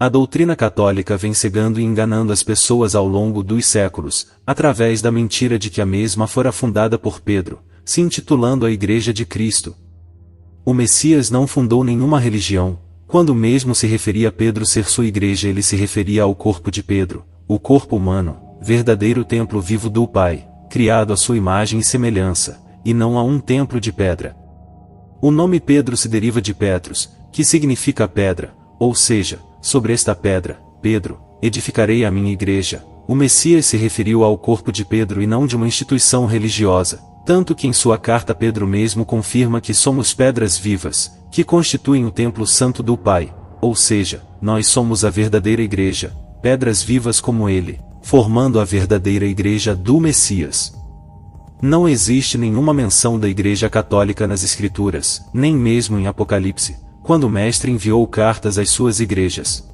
A doutrina católica vem cegando e enganando as pessoas ao longo dos séculos, através da mentira de que a mesma fora fundada por Pedro, se intitulando a Igreja de Cristo. O Messias não fundou nenhuma religião. Quando mesmo se referia a Pedro ser sua igreja, ele se referia ao corpo de Pedro, o corpo humano, verdadeiro templo vivo do Pai, criado à sua imagem e semelhança, e não a um templo de pedra. O nome Pedro se deriva de Petros, que significa pedra, ou seja, sobre esta pedra, Pedro, edificarei a minha igreja. O Messias se referiu ao corpo de Pedro e não de uma instituição religiosa, tanto que em sua carta Pedro mesmo confirma que somos pedras vivas, que constituem o templo santo do Pai, ou seja, nós somos a verdadeira igreja, pedras vivas como ele, formando a verdadeira igreja do Messias. Não existe nenhuma menção da Igreja Católica nas Escrituras, nem mesmo em Apocalipse, quando o Mestre enviou cartas às suas igrejas.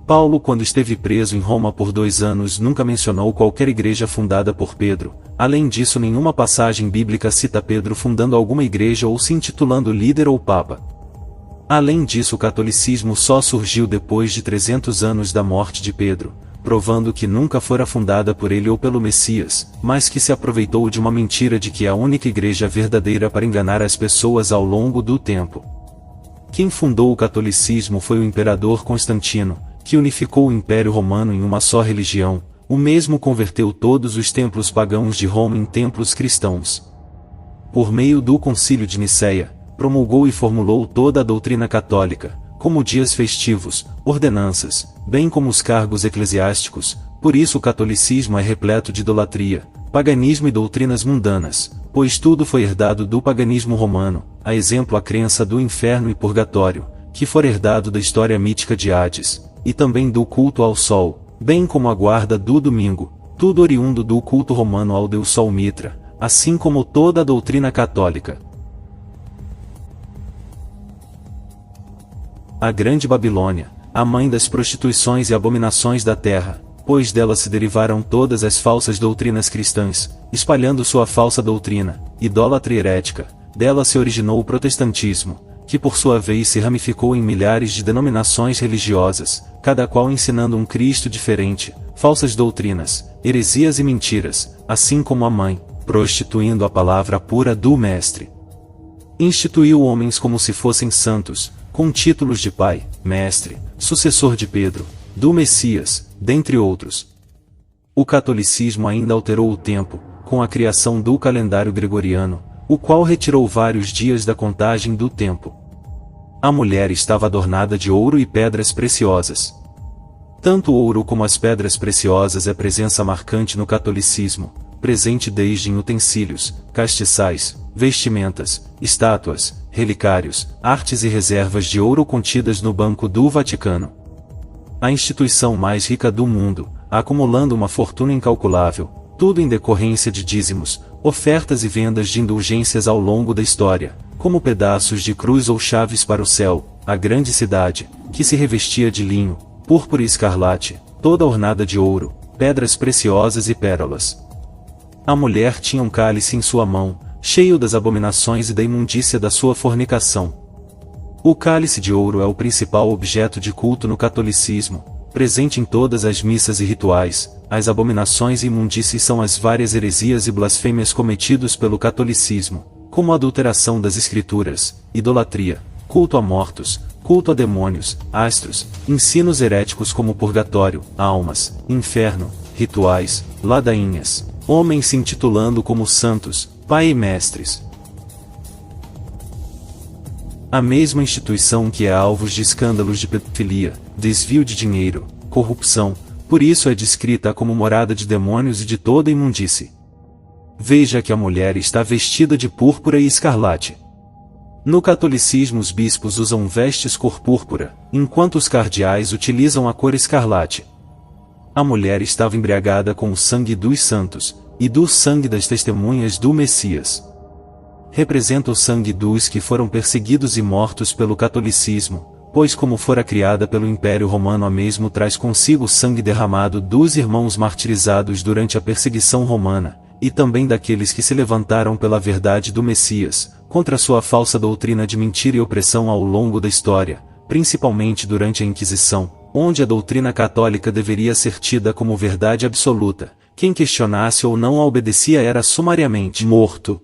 Paulo, quando esteve preso em Roma por 2 anos, nunca mencionou qualquer igreja fundada por Pedro. Além disso, nenhuma passagem bíblica cita Pedro fundando alguma igreja ou se intitulando líder ou papa. Além disso, o catolicismo só surgiu depois de 300 anos da morte de Pedro, provando que nunca fora fundada por ele ou pelo Messias, mas que se aproveitou de uma mentira de que é a única igreja verdadeira para enganar as pessoas ao longo do tempo. Quem fundou o catolicismo foi o imperador Constantino, que unificou o Império Romano em uma só religião. O mesmo converteu todos os templos pagãos de Roma em templos cristãos. Por meio do Concílio de Nicéia, promulgou e formulou toda a doutrina católica, como dias festivos, ordenanças, bem como os cargos eclesiásticos. Por isso o catolicismo é repleto de idolatria, paganismo e doutrinas mundanas, pois tudo foi herdado do paganismo romano, a exemplo a crença do inferno e purgatório, que for herdado da história mítica de Hades, e também do culto ao sol, bem como a guarda do domingo, tudo oriundo do culto romano ao deus Sol Mitra, assim como toda a doutrina católica. A Grande Babilônia, a mãe das prostituições e abominações da terra, pois dela se derivaram todas as falsas doutrinas cristãs, espalhando sua falsa doutrina, idólatra e herética. Dela se originou o protestantismo, que por sua vez se ramificou em milhares de denominações religiosas, cada qual ensinando um Cristo diferente, falsas doutrinas, heresias e mentiras, assim como a mãe, prostituindo a palavra pura do Mestre. Instituiu homens como se fossem santos, com títulos de pai, mestre, sucessor de Pedro, do Messias, dentre outros. O catolicismo ainda alterou o tempo, com a criação do calendário gregoriano, o qual retirou vários dias da contagem do tempo. A mulher estava adornada de ouro e pedras preciosas. Tanto o ouro como as pedras preciosas é presença marcante no catolicismo, presente desde em utensílios, castiçais, vestimentas, estátuas, relicários, artes e reservas de ouro contidas no Banco do Vaticano. A instituição mais rica do mundo, acumulando uma fortuna incalculável, tudo em decorrência de dízimos, ofertas e vendas de indulgências ao longo da história, como pedaços de cruz ou chaves para o céu. A grande cidade, que se revestia de linho, púrpura e escarlate, toda ornada de ouro, pedras preciosas e pérolas. A mulher tinha um cálice em sua mão, cheio das abominações e da imundícia da sua fornicação. O cálice de ouro é o principal objeto de culto no catolicismo, presente em todas as missas e rituais. As abominações e imundícies são as várias heresias e blasfêmias cometidos pelo catolicismo, como a adulteração das escrituras, idolatria, culto a mortos, culto a demônios, astros, ensinos heréticos como purgatório, almas, inferno, rituais, ladainhas, homens se intitulando como santos, pai e mestres. A mesma instituição que é alvo de escândalos de pedofilia, desvio de dinheiro, corrupção, por isso é descrita como morada de demônios e de toda imundície. Veja que a mulher está vestida de púrpura e escarlate. No catolicismo os bispos usam vestes cor púrpura, enquanto os cardeais utilizam a cor escarlate. A mulher estava embriagada com o sangue dos santos, e do sangue das testemunhas do Messias. Representa o sangue dos que foram perseguidos e mortos pelo catolicismo, pois como fora criada pelo Império Romano a mesmo traz consigo o sangue derramado dos irmãos martirizados durante a perseguição romana, e também daqueles que se levantaram pela verdade do Messias, contra sua falsa doutrina de mentira e opressão ao longo da história, principalmente durante a Inquisição, onde a doutrina católica deveria ser tida como verdade absoluta. Quem questionasse ou não a obedecia era sumariamente morto.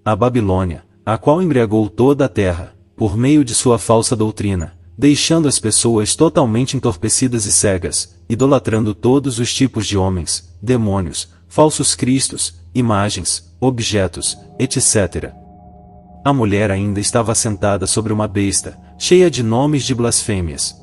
A Babilônia, a qual embriagou toda a terra, por meio de sua falsa doutrina, deixando as pessoas totalmente entorpecidas e cegas, idolatrando todos os tipos de homens, demônios, falsos cristos, imagens, objetos, etc. A mulher ainda estava sentada sobre uma besta, cheia de nomes de blasfêmias.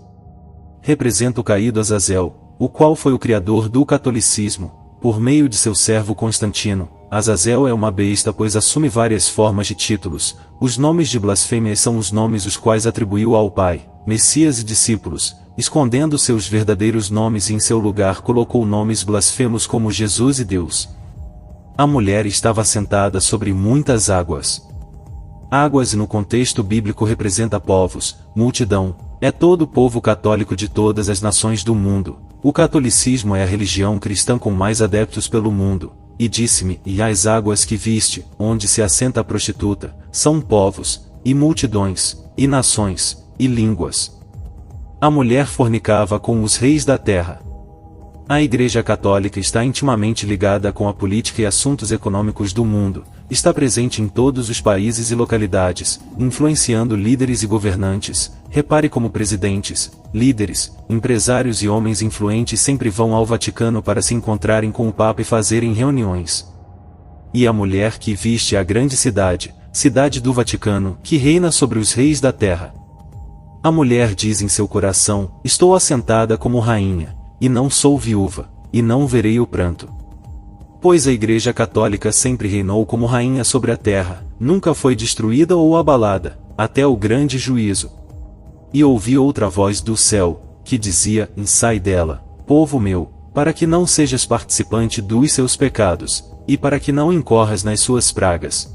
Representa o caído Azazel, o qual foi o criador do catolicismo, por meio de seu servo Constantino. Azazel é uma besta pois assume várias formas de títulos. Os nomes de blasfêmia são os nomes os quais atribuiu ao Pai, Messias e discípulos, escondendo seus verdadeiros nomes e em seu lugar colocou nomes blasfemos como Jesus e Deus. A mulher estava sentada sobre muitas águas. Águas no contexto bíblico representa povos, multidão, é todo o povo católico de todas as nações do mundo. O catolicismo é a religião cristã com mais adeptos pelo mundo. E disse-me, e as águas que viste, onde se assenta a prostituta, são povos, e multidões, e nações, e línguas. A mulher fornicava com os reis da terra. A Igreja Católica está intimamente ligada com a política e assuntos econômicos do mundo, está presente em todos os países e localidades, influenciando líderes e governantes. Repare como presidentes, líderes, empresários e homens influentes sempre vão ao Vaticano para se encontrarem com o Papa e fazerem reuniões. E a mulher que viste a grande cidade, cidade do Vaticano, que reina sobre os reis da terra. A mulher diz em seu coração, estou assentada como rainha, e não sou viúva, e não verei o pranto. Pois a Igreja Católica sempre reinou como rainha sobre a terra, nunca foi destruída ou abalada, até o grande juízo. E ouvi outra voz do céu, que dizia, sai dela, povo meu, para que não sejas participante dos seus pecados, e para que não incorras nas suas pragas.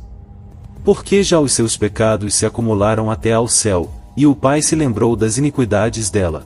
Porque já os seus pecados se acumularam até ao céu, e o Pai se lembrou das iniquidades dela.